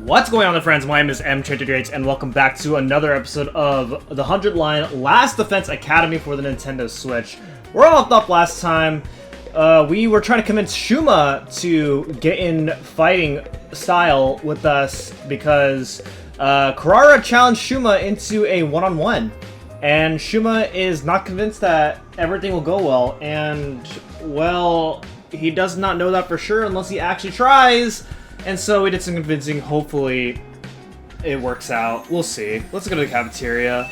What's going on, friends? My name is M. and welcome back to another episode of the 100-line Last Defense Academy for the Nintendo Switch. We're all up last time. We were trying to convince Shouma to get in fighting style with us because Kurarara challenged Shouma into a one-on-one. And Shouma is not convinced that everything will go well, and, well, he does not know that for sure unless he actually tries. And so we did some convincing. Hopefully it works out. We'll see. Let's go to the cafeteria.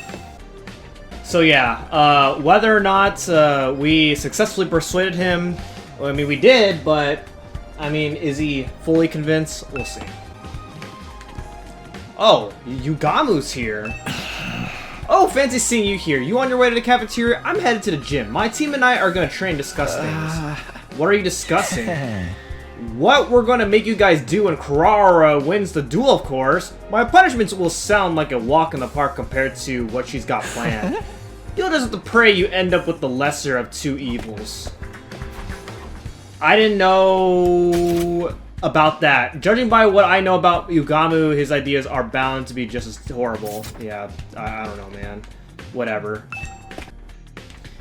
So yeah, whether or not we successfully persuaded him, well, I mean, we did, but, I mean, is he fully convinced? We'll see. Oh, Yugamu's here. Oh, fancy seeing you here. You on your way to the cafeteria? I'm headed to the gym. My team and I are going to train and discuss things. What are you discussing? What we're gonna make you guys do when Kurarara wins the duel, of course. My punishments will sound like a walk in the park compared to what she's got planned. You'll just have to pray you end up with the lesser of two evils. I didn't know about that. Judging by what I know about Yugamu, his ideas are bound to be just as horrible. Yeah, I don't know, man. Whatever.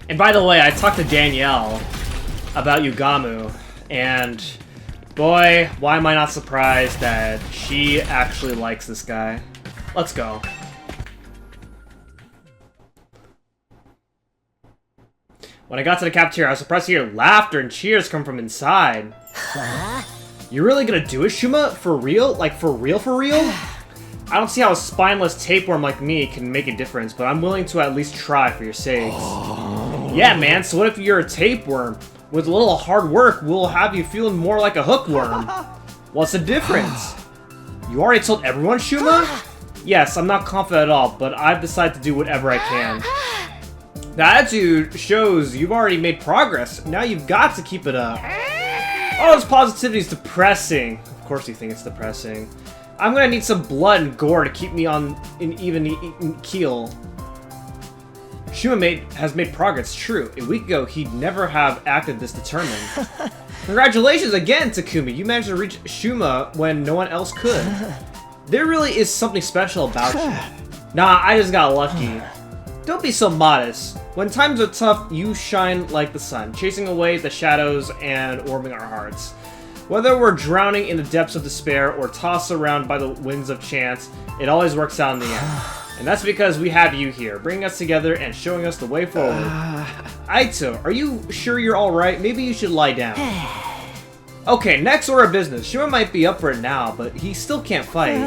And by the way, I talked to Danielle about Yugamu, and boy, why am I not surprised that she actually likes this guy. Let's go. When I got to the cafeteria, I was surprised to hear laughter and cheers come from inside. You really gonna do it, Shouma? For real? Like, for real, for real? I don't see how a spineless tapeworm like me can make a difference, but I'm willing to at least try for your sakes. Yeah, man, so what if you're a tapeworm? With a little hard work, we'll have you feeling more like a hookworm. What's the difference? You already told everyone, Shouma? Yes, I'm not confident at all, but I've decided to do whatever I can. The attitude shows you've already made progress. Now you've got to keep it up. All this positivity is depressing. Of course you think it's depressing. I'm gonna need some blood and gore to keep me on an even keel. Shouma has made progress, true. A week ago, he'd never have acted this determined. Congratulations again, Takumi. You managed to reach Shouma when no one else could. There really is something special about you. Nah, I just got lucky. Don't be so modest. When times are tough, you shine like the sun, chasing away the shadows and warming our hearts. Whether we're drowning in the depths of despair or tossed around by the winds of chance, it always works out in the end. And that's because we have you here, bringing us together and showing us the way forward. Aito, are you sure you're alright? Maybe you should lie down. Okay, next order of business. Shouma might be up for it now, but he still can't fight.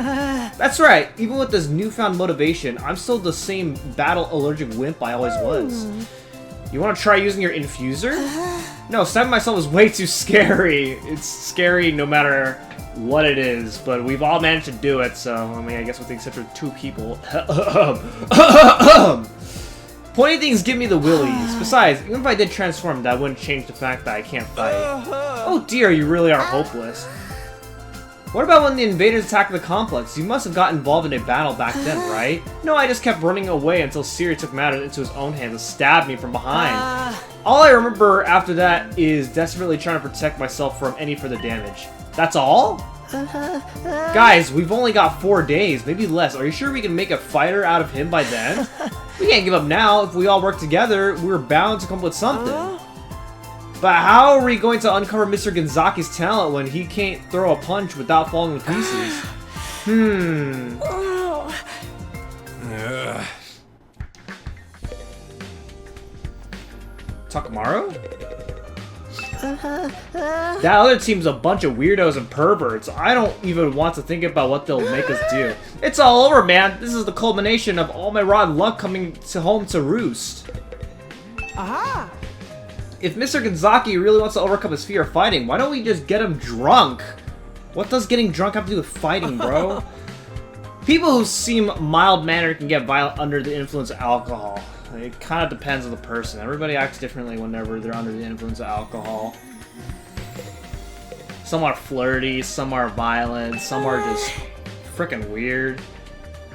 That's right, even with this newfound motivation, I'm still the same battle-allergic wimp I always was. You want to try using your infuser? No, stabbing myself is way too scary. It's scary no matter what it is, but we've all managed to do it, so, I mean, I guess with the exception of two people. Pointy things give me the willies. Besides, even if I did transform, that wouldn't change the fact that I can't fight. Oh dear, you really are hopeless. What about when the invaders attacked the complex? You must have got involved in a battle back then, right? No, I just kept running away until Siri took matters into his own hands and stabbed me from behind. All I remember after that is desperately trying to protect myself from any further damage. That's all? Guys, we've only got 4 days, maybe less. Are you sure we can make a fighter out of him by then? We can't give up now. If we all work together, we're bound to come up with something. But how are we going to uncover Mr. Gonzaki's talent when he can't throw a punch without falling to pieces? Takemaru? That other team's a bunch of weirdos and perverts. I don't even want to think about what they'll make us do. It's all over, man. This is the culmination of all my rotten luck coming home to roost. Aha! If Mr. Gonzaki really wants to overcome his fear of fighting, why don't we just get him drunk? What does getting drunk have to do with fighting, bro? People who seem mild-mannered can get violent under the influence of alcohol. It kind of depends on the person. Everybody acts differently whenever they're under the influence of alcohol. Some are flirty, some are violent, some are just freaking weird.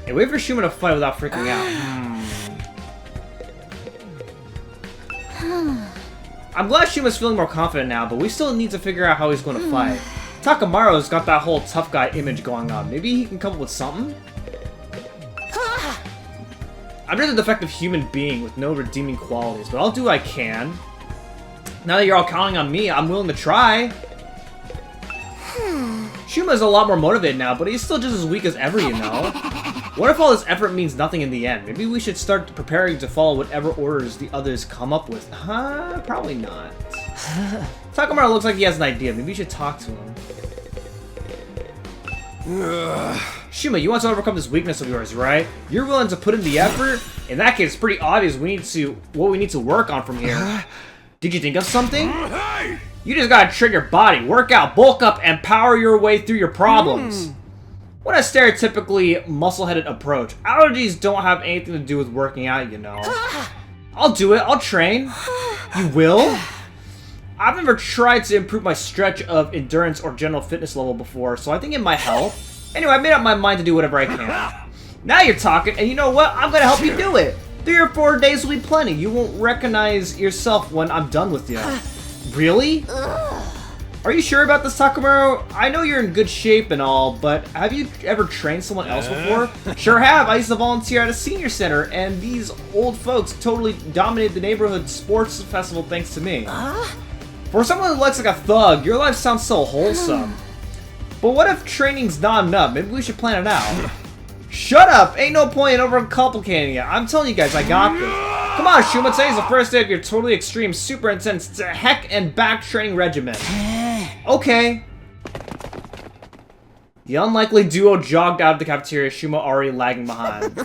Hey, wait for Shouma to fight without freaking out. I'm glad Shuma's feeling more confident now, but we still need to figure out how he's going to fight. Takemaru's got that whole tough guy image going on. Maybe he can come up with something? I'm just a defective human being with no redeeming qualities, but I'll do what I can. Now that you're all counting on me, I'm willing to try. Shuma's a lot more motivated now, but he's still just as weak as ever, you know? What if all this effort means nothing in the end? Maybe we should start preparing to follow whatever orders the others come up with. Huh? Probably not. Takemaru looks like he has an idea. Maybe we should talk to him. Shouma, you want to overcome this weakness of yours, right? You're willing to put in the effort? In that case, it's pretty obvious what we need to work on from here. Did you think of something? You just gotta train your body, work out, bulk up, and power your way through your problems. What a stereotypically muscle-headed approach. Allergies don't have anything to do with working out, you know. I'll do it, I'll train. You will? I've never tried to improve my stretch of endurance or general fitness level before, so I think it might help. Anyway, I made up my mind to do whatever I can. Now you're talking, and you know what? I'm gonna help you do it. 3 or 4 days will be plenty. You won't recognize yourself when I'm done with you. Really? Are you sure about this, Takemaru? I know you're in good shape and all, but have you ever trained someone else before? Sure have. I used to volunteer at a senior center, and these old folks totally dominated the neighborhood sports festival thanks to me. For someone who looks like a thug, your life sounds so wholesome. But what if training's not enough? Maybe we should plan it out. Shut up! Ain't no point in overcomplicating it. I'm telling you guys, I got this. Come on, Shouma, today's the first day of your totally extreme, super intense heck and back training regimen. Okay. The unlikely duo jogged out of the cafeteria, Shouma already lagging behind.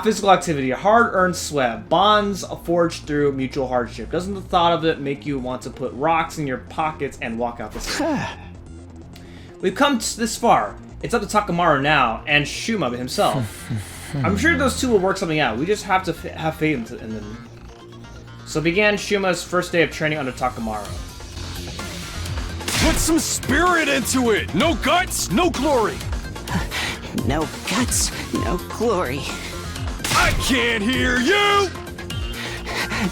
Physical activity, hard-earned sweat, bonds forged through mutual hardship. Doesn't the thought of it make you want to put rocks in your pockets and walk out the city? We've come this far. It's up to Takemaru now, and Shouma himself. I'm sure those two will work something out. We just have to have faith in them. So began Shuma's first day of training under Takemaru. Put some spirit into it! No guts, no glory! No guts, no glory. I can't hear you!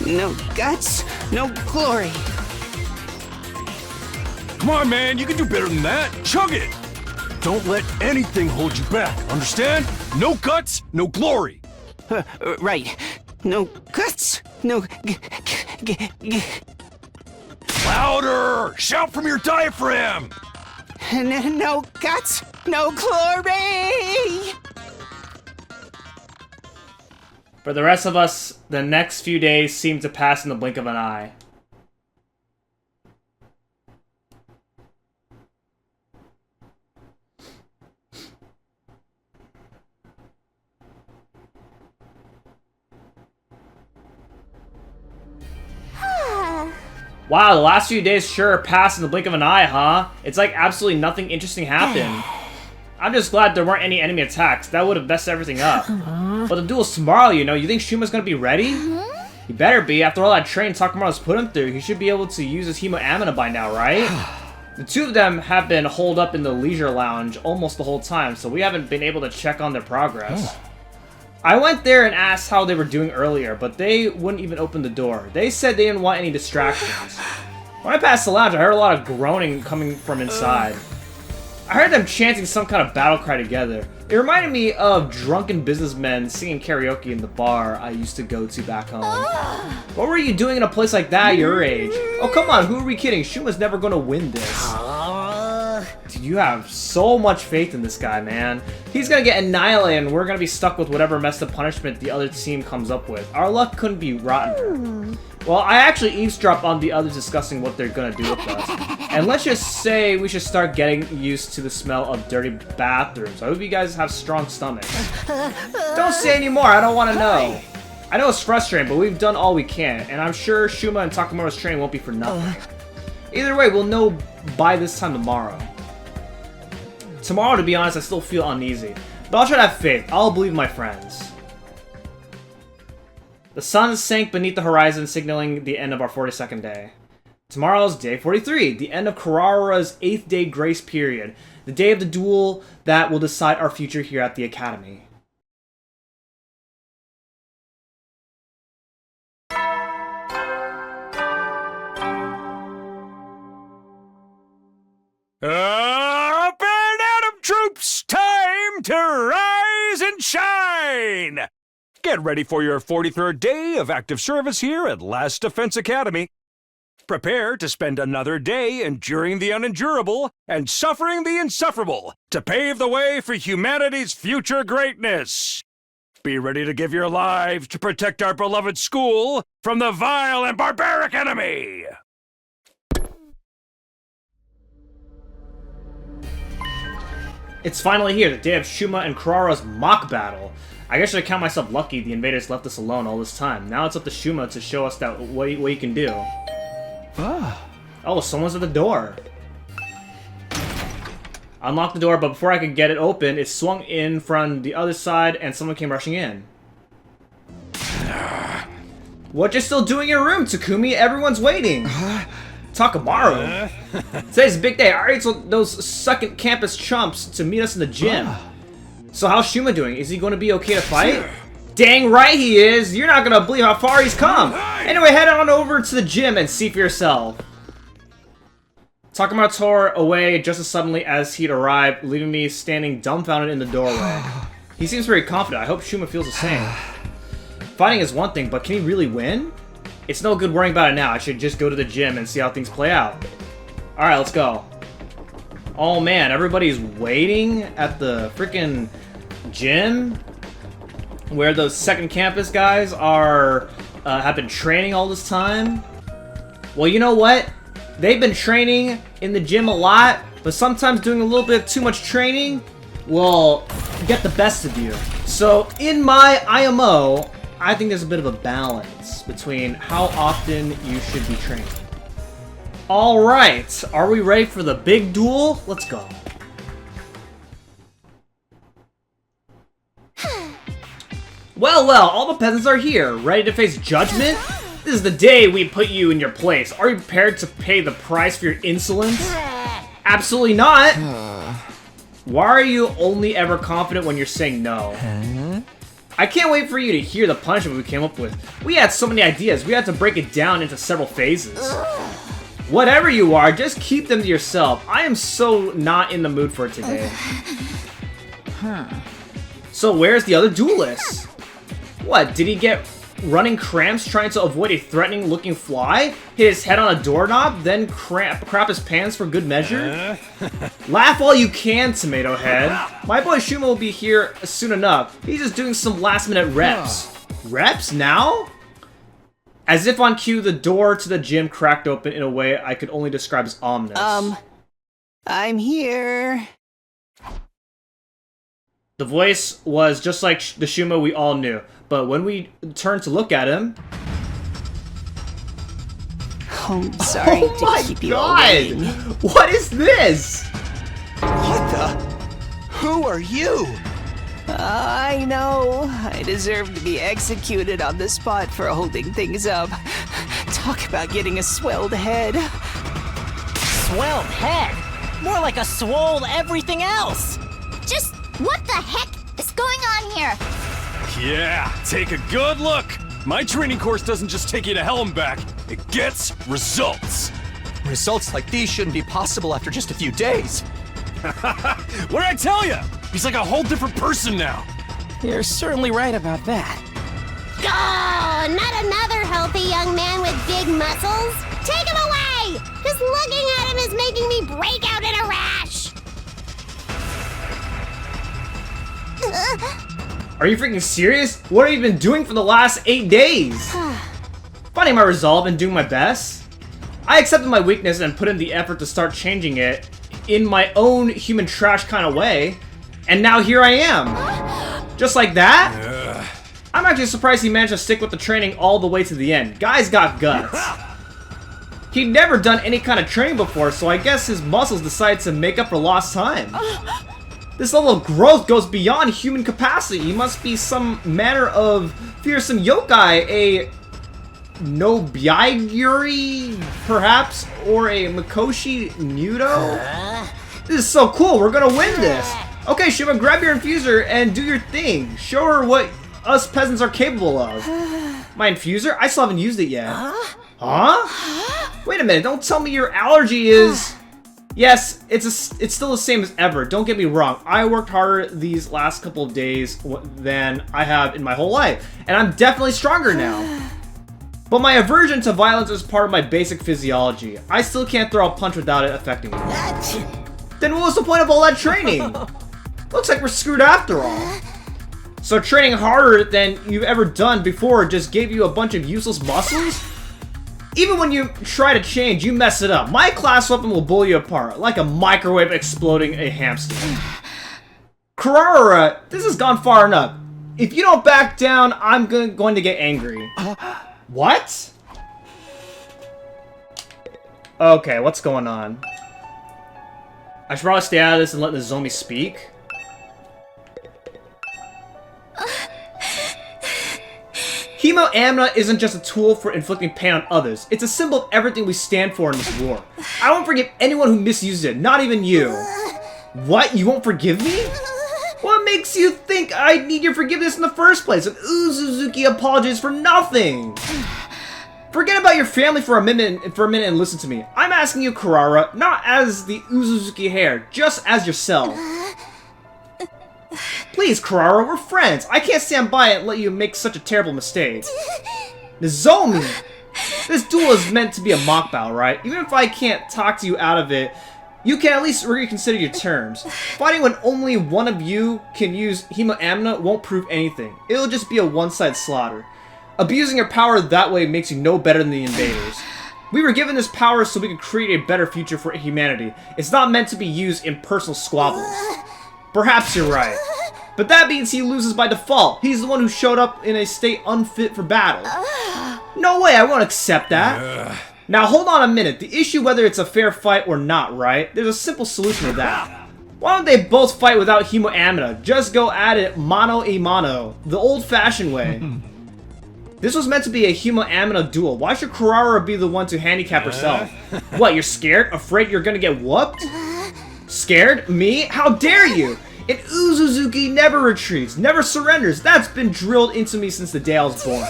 No guts, no glory. Come on, man, you can do better than that. Chug it! Don't let anything hold you back, understand? No guts, no glory! Right. No guts, no Louder! Shout from your diaphragm! no guts, no glory! For the rest of us, the next few days seem to pass in the blink of an eye. Wow, the last few days sure passed in the blink of an eye, huh? It's like absolutely nothing interesting happened. I'm just glad there weren't any enemy attacks. That would have messed everything up. But the duel's tomorrow, you know. You think Shuma's gonna be ready? He better be. After all that training Takemaru's put him through, he should be able to use his Hemo by now, right? The two of them have been holed up in the leisure lounge almost the whole time, so we haven't been able to check on their progress. I went there and asked how they were doing earlier, but they wouldn't even open the door. They said they didn't want any distractions. When I passed the lounge, I heard a lot of groaning coming from inside. I heard them chanting some kind of battle cry together. It reminded me of drunken businessmen singing karaoke in the bar I used to go to back home. What were you doing in a place like that at your age? Oh, come on, who are we kidding? Shuma's never gonna win this. Dude, you have so much faith in this guy, man. He's gonna get annihilated and we're gonna be stuck with whatever messed up punishment the other team comes up with. Our luck couldn't be rotten. Well, I actually eavesdropped on the others discussing what they're gonna do with us. And let's just say we should start getting used to the smell of dirty bathrooms. I hope you guys have strong stomachs. Don't say anymore, I don't want to know. I know it's frustrating, but we've done all we can, and I'm sure Shouma and Takemaru's training won't be for nothing. Either way, we'll know by this time tomorrow. Tomorrow, to be honest, I still feel uneasy. But I'll try to have faith. I'll believe my friends. The sun sank beneath the horizon, signaling the end of our 42nd day. Tomorrow's day 43, the end of Kurarara's 8th day grace period. The day of the duel that will decide our future here at the Academy. to rise and shine! Get ready for your 43rd day of active service here at Last Defense Academy. Prepare to spend another day enduring the unendurable and suffering the insufferable to pave the way for humanity's future greatness. Be ready to give your lives to protect our beloved school from the vile and barbaric enemy! It's finally here, the day of Shouma and Kurarara's mock battle. I guess I count myself lucky the invaders left us alone all this time. Now it's up to Shouma to show us that what he can do. Oh, someone's at the door. Unlock the door, but before I could get it open, it swung in from the other side and someone came rushing in. What you still doing in your room, Takumi? Everyone's waiting. Takemaru. Today's a big day. I already told those second campus chumps to meet us in the gym. So how's Shouma doing? Is he going to be okay to fight? Dang right he is! You're not going to believe how far he's come! Anyway, head on over to the gym and see for yourself. Takemaru tore away just as suddenly as he'd arrived, leaving me standing dumbfounded in the doorway. He seems very confident. I hope Shouma feels the same. Fighting is one thing, but can he really win? It's no good worrying about it now. I should just go to the gym and see how things play out. Alright, let's go. Oh man, everybody's waiting at the freaking gym where those second campus guys are have been training all this time. Well, you know what? They've been training in the gym a lot, but sometimes doing a little bit too much training will get the best of you. So in my IMO, I think there's a bit of a balance between how often you should be training. Alright, are we ready for the big duel? Let's go. Well, all the peasants are here, ready to face judgment? This is the day we put you in your place. Are you prepared to pay the price for your insolence? Absolutely not! Why are you only ever confident when you're saying no? I can't wait for you to hear the punishment we came up with. We had so many ideas, we had to break it down into several phases. Whatever you are, just keep them to yourself. I am so not in the mood for it today. So where's the other duelist? What, did he get running cramps trying to avoid a threatening looking fly? Hit his head on a doorknob, then crap his pants for good measure? Laugh all you can, Tomato Head. My boy Shouma will be here soon enough. He's just doing some last minute reps. Reps now? As if on cue, the door to the gym cracked open in a way I could only describe as ominous. I'm here. The voice was just like the Shouma we all knew, but when we turned to look at him... Oh, sorry to keep you all waiting. What is this? What the? Who are you? I know. I deserve to be executed on the spot for holding things up. Talk about getting a swelled head. Swelled head? More like a swole everything else! Just what the heck is going on here? Yeah, take a good look! My training course doesn't just take you to hell and back, it gets results! Results like these shouldn't be possible after just a few days. What did I tell you? He's like a whole different person now. You're certainly right about that. Oh, not another healthy young man with big muscles. Take him away! Just looking at him is making me break out in a rash. Are you freaking serious? What have you been doing for the last 8 days? Finding my resolve and doing my best. I accepted my weakness and put in the effort to start changing it in my own human trash kind of way. And now here I am. Just like that? I'm actually surprised he managed to stick with the training all the way to the end. Guy's got guts. He'd never done any kind of training before, so I guess his muscles decided to make up for lost time. This level of growth goes beyond human capacity. He must be some manner of fearsome yokai, a Nobiaguri, perhaps, or a Mikoshi Nudo? This is so cool, we're gonna win this! Okay, Shouma, grab your infuser and do your thing. Show her what us peasants are capable of. My infuser? I still haven't used it yet. Huh? Wait a minute, don't tell me your allergy is... Yes, it's still the same as ever. Don't get me wrong. I worked harder these last couple of days than I have in my whole life, and I'm definitely stronger now. But my aversion to violence is part of my basic physiology. I still can't throw a punch without it affecting me. Then what was the point of all that training? Looks like we're screwed after all. So training harder than you've ever done before just gave you a bunch of useless muscles? Even when you try to change, you mess it up. My class weapon will blow you apart, like a microwave exploding a hamster. Kurarara, this has gone far enough. If you don't back down, I'm going to get angry. What? Okay, what's going on? I should probably stay out of this and let Nozomi speak. Hemo-Amna isn't just a tool for inflicting pain on others. It's a symbol of everything we stand for in this war. I won't forgive anyone who misuses it, not even you. What? You won't forgive me? What makes you think I need your forgiveness in the first place? An Uzuzuki apologizes for nothing. Forget about your family for a minute and listen to me. I'm asking you, Kurarara, not as the Uzuzuki heir, just as yourself. Please, Kurarara, we're friends. I can't stand by and let you make such a terrible mistake. Nozomi! This duel is meant to be a mock battle, right? Even if I can't talk to you out of it, you can at least reconsider your terms. Fighting when only one of you can use Hemo-Amna won't prove anything. It'll just be a one-sided slaughter. Abusing your power that way makes you no better than the Invaders. We were given this power so we could create a better future for humanity. It's not meant to be used in personal squabbles. Perhaps you're right. But that means he loses by default. He's the one who showed up in a state unfit for battle. No way, I won't accept that. Now hold on a minute. The issue whether it's a fair fight or not, right? There's a simple solution to that. Why don't they both fight without Hemo-Amna? Just go at it mano a mano, the old-fashioned way. This was meant to be a Hemo-Amna duel. Why should Kurarara be the one to handicap herself? What, you're scared? Afraid you're gonna get whooped? Scared? Me? How dare you? An Uzuzuki never retreats, never surrenders. That's been drilled into me since the day I was born.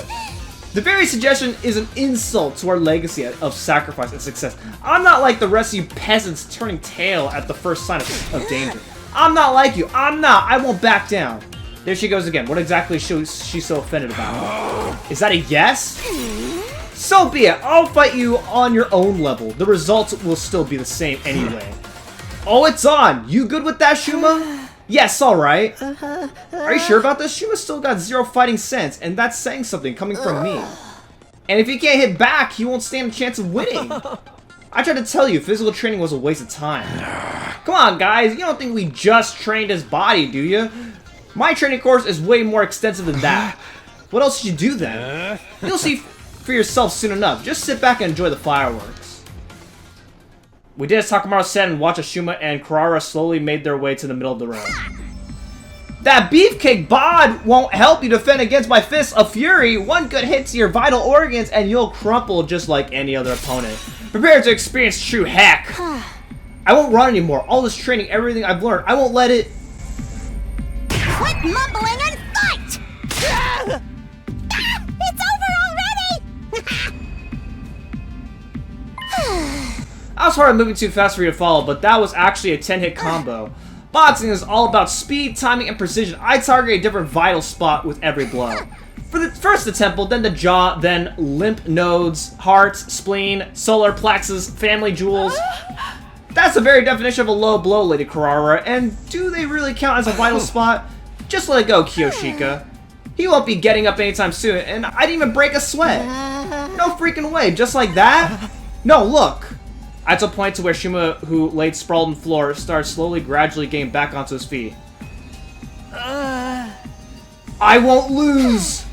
The very suggestion is an insult to our legacy of sacrifice and success. I'm not like the rest of you peasants turning tail at the first sign of danger. I'm not like you. I'm not. I won't back down. There she goes again. What exactly is she so offended about? Is that a yes? So be it. I'll fight you on your own level. The results will still be the same anyway. Oh, it's on! You good with that, Shouma? Yes, alright. Are you sure about this? Shouma still got zero fighting sense, and that's saying something coming from me. And if he can't hit back, he won't stand a chance of winning. I tried to tell you, physical training was a waste of time. Come on, guys, you don't think we just trained his body, do you? My training course is way more extensive than that. What else did you do then? You'll see for yourself soon enough. Just sit back and enjoy the fireworks. We did as Takemaru said and watched as Shouma and Kurarara slowly made their way to the middle of the road. That beefcake bod won't help you defend against my fists of fury. One good hit to your vital organs and you'll crumple just like any other opponent. Prepare to experience true heck. I won't run anymore. All this training, everything I've learned, I won't let it... Quit mumbling and fight! It's over already! I was probably moving too fast for you to follow, but that was actually a 10-hit combo. Boxing is all about speed, timing, and precision. I target a different vital spot with every blow. First the temple, then the jaw, then lymph nodes, hearts, spleen, solar plexus, family jewels. That's the very definition of a low blow, Lady Kurarara, and do they really count as a vital spot? Just let it go, Kiyoshika. He won't be getting up anytime soon, and I didn't even break a sweat. No freaking way, just like that? No, look. I to point to where Shouma, who laid sprawled on the floor, started slowly, gradually getting back onto his feet. I won't lose!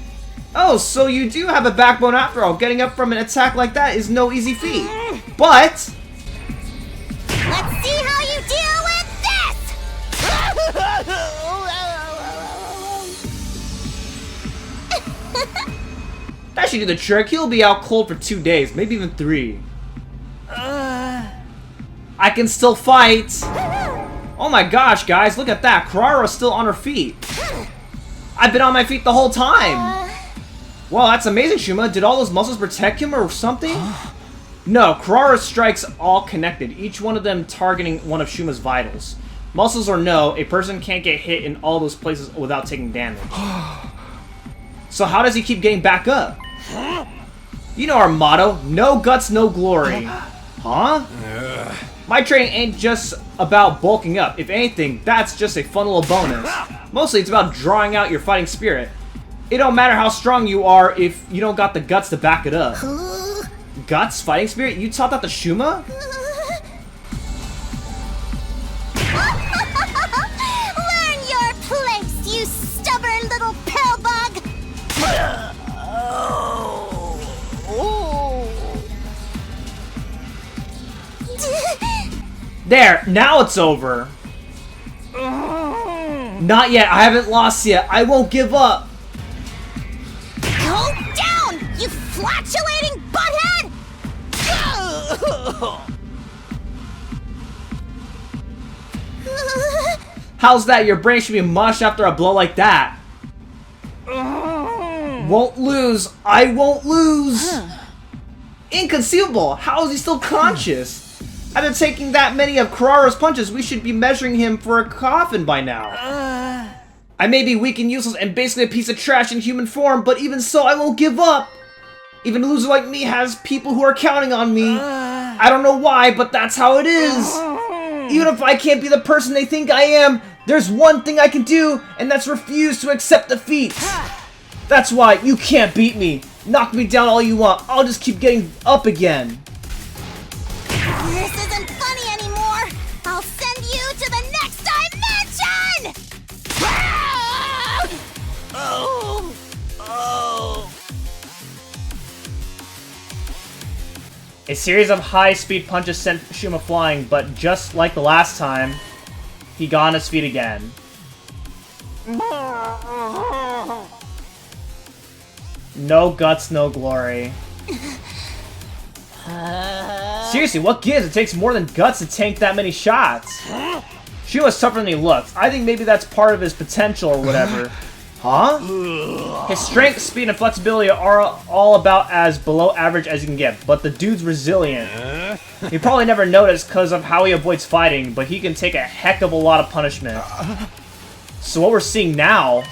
Oh, so you do have a backbone after all. Getting up from an attack like that is no easy feat. But... let's see how you deal with this! that should do the trick. He'll be out cold for 2 days, maybe even 3. I can still fight! Oh my gosh, guys, look at that. Kurarara's still on her feet. I've been on my feet the whole time! Wow, that's amazing, Shouma. Did all those muscles protect him or something? No, Kurarara's strikes all connected, each one of them targeting one of Shuma's vitals. Muscles or no, a person can't get hit in all those places without taking damage. So how does he keep getting back up? You know our motto, no guts, no glory. Huh? My training ain't just about bulking up. If anything, that's just a fun little bonus. Mostly it's about drawing out your fighting spirit. It don't matter how strong you are if you don't got the guts to back it up. Guts? Fighting spirit? You taught that to Shouma? Learn your place, you stubborn little pill bug! There, now it's over. Not yet, I haven't lost yet. I won't give up. Go down, you flatulating butthead! How's that? Your brain should be mushed after a blow like that. Won't lose. I won't lose. Inconceivable. How is he still conscious? After taking that many of Kurarara's punches, we should be measuring him for a coffin by now. I may be weak and useless and basically a piece of trash in human form, but even so, I won't give up. Even a loser like me has people who are counting on me. I don't know why, but that's how it is. Even if I can't be the person they think I am, there's one thing I can do, and that's refuse to accept defeat. That's why you can't beat me. Knock me down all you want. I'll just keep getting up again. This isn't funny anymore! I'll send you to the next dimension! A series of high-speed punches sent Shouma flying, but just like the last time, he got on his feet again. No guts, no glory. Seriously, what gives? It takes more than guts to tank that many shots. Shuma's tougher than he looks. I think maybe that's part of his potential or whatever. Huh? His strength, speed, and flexibility are all about as below average as you can get, but the dude's resilient. You probably never noticed because of how he avoids fighting, but he can take a heck of a lot of punishment. So what we're seeing now...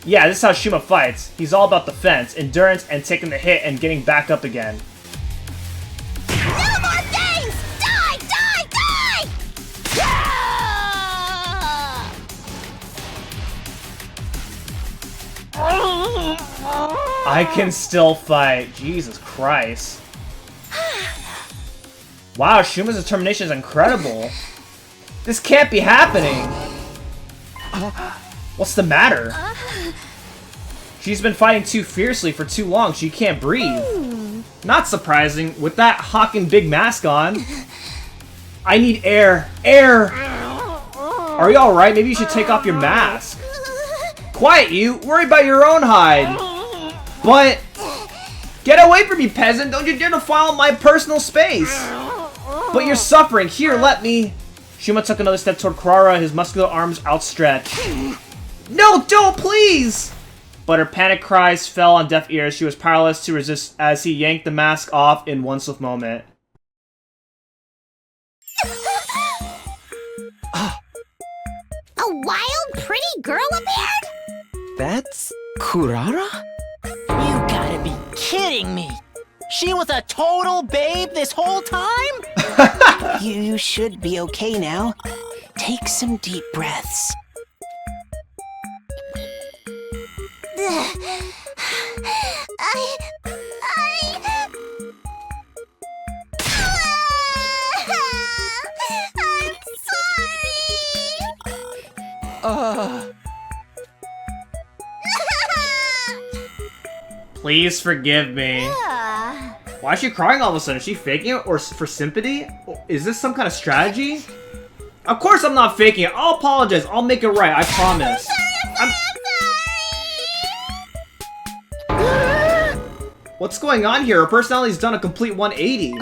Yeah, this is how Shouma fights. He's all about defense, endurance, and taking the hit and getting back up again. No more things! Die! Die! Die! I can still fight. Jesus Christ. Wow, Shuma's determination is incredible. This can't be happening. What's the matter? She's been fighting too fiercely for too long. She can't breathe. Not surprising, with that hawking big mask on. I need air. Air! Are you alright? Maybe you should take off your mask. Quiet, you! Worry about your own hide! But... Get away from me, peasant! Don't you dare defile my personal space! But you're suffering! Here, let me... Shouma took another step toward Kurarara, his muscular arms outstretched. No, don't, please! But her panic cries fell on deaf ears. She was powerless to resist as he yanked the mask off in one swift moment. A wild, pretty girl appeared? That's Kurara? You gotta be kidding me! She was a total babe this whole time? You should be okay now. Take some deep breaths. I'm sorry! Please forgive me. Why is she crying all of a sudden? Is she faking it or for sympathy? Is this some kind of strategy? Of course I'm not faking it. I'll apologize. I'll make it right. I promise. I'm What's going on here? Her personality's done a complete 180.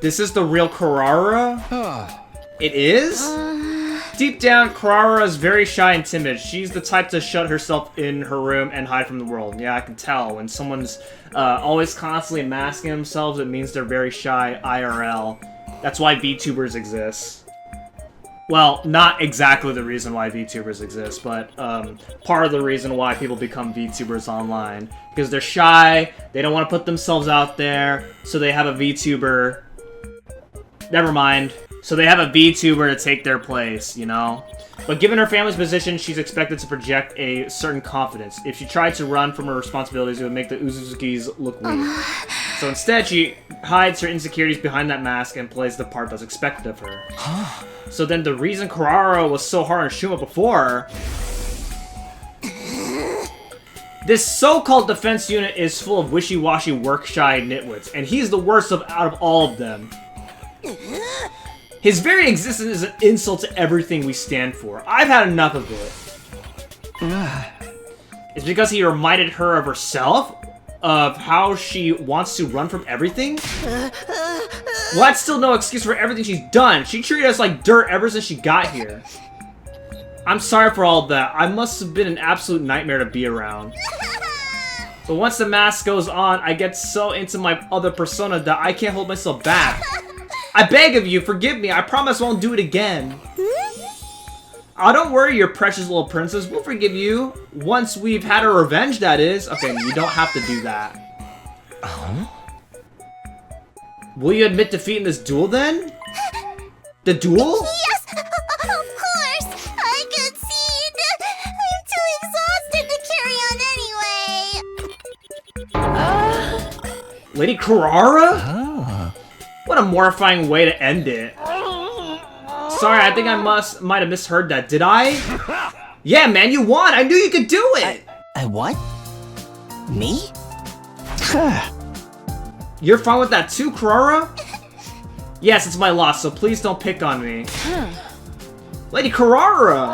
This is the real Kurarara? It is? Deep down, Kurarara is very shy and timid. She's the type to shut herself in her room and hide from the world. Yeah, I can tell. When someone's always constantly masking themselves, it means they're very shy IRL. That's why VTubers exist. Well, not exactly the reason why VTubers exist, but part of the reason why people become VTubers online. Because they're shy, they don't want to put themselves out there, so they have a VTuber. Never mind. So they have a VTuber to take their place, you know? But given her family's position, she's expected to project a certain confidence. If she tried to run from her responsibilities, it would make the Uzuzukis look weak. So instead, she hides her insecurities behind that mask and plays the part that's expected of her. So then the reason Kurarara was so hard on Shouma before... This so-called defense unit is full of wishy-washy, work-shy nitwits, and he's the worst out of all of them. His very existence is an insult to everything we stand for. I've had enough of it. It's because he reminded her of herself? Of how she wants to run from everything? Well, that's still no excuse for everything she's done. She treated us like dirt ever since she got here. I'm sorry for all of that. I must have been an absolute nightmare to be around. But once the mask goes on, I get so into my other persona that I can't hold myself back. I beg of you, forgive me. I promise I won't do it again. Oh, don't worry, your precious little princess. We'll forgive you. Once we've had our revenge, that is. Okay, you don't have to do that. Will you admit defeat in this duel, then? The duel? Yes, of course. I concede. I'm too exhausted to carry on anyway. Lady Kurarara? What a mortifying way to end it. Sorry, I think I might have misheard that. Did I? Yeah, man, you won. I knew you could do it. I what? Me? You're fine with that too, Kurarara? Yes, it's my loss, so please don't pick on me. Lady Kurarara!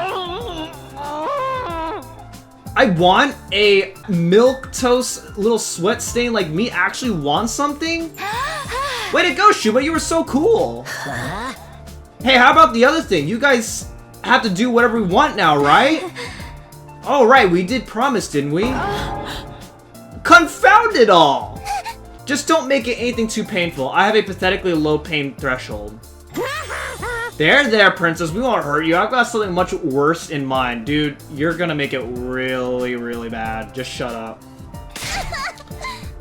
I want a milquetoast little sweat stain like me actually want something? Way to go, Shouma, you were so cool! Hey, how about the other thing? You guys have to do whatever we want now, right? Oh, right, we did promise, didn't we? Confound it all! Just don't make it anything too painful. I have a pathetically low pain threshold. There, princess, we won't hurt you. I've got something much worse in mind. Dude, you're gonna make it really, really bad. Just shut up.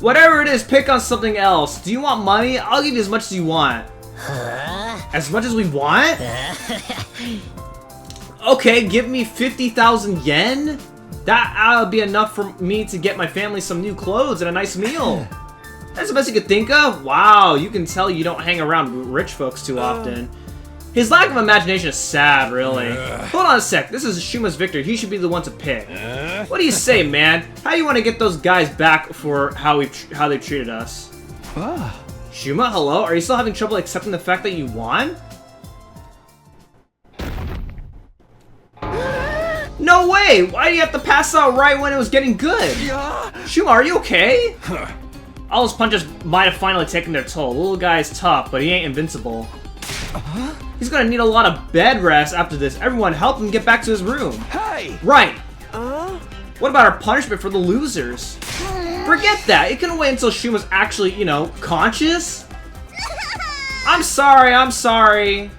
Whatever it is, pick on something else. Do you want money? I'll give you as much as you want. As much as we want? Okay, give me 50,000 yen? That'll be enough for me to get my family some new clothes and a nice meal. That's the best you could think of? Wow, you can tell you don't hang around rich folks too often. His lack of imagination is sad, really. Hold on a sec, this is Shuma's victory. He should be the one to pick. What do you say, man? How do you want to get those guys back for how they treated us? Shouma, hello? Are you still having trouble accepting the fact that you won? No way! Why do you have to pass out right when it was getting good? Shouma, are you okay? All those punches might have finally taken their toll. The little guy is tough, but he ain't invincible. He's gonna need a lot of bed rest after this. Everyone help him get back to his room. Hey! Right! What about our punishment for the losers? Forget that! It can wait until Shuma's actually, you know, conscious? I'm sorry!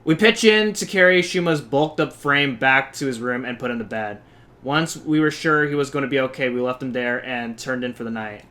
We pitch in to carry Shuma's bulked up frame back to his room and put him to bed. Once we were sure he was going to be okay, we left him there and turned in for the night.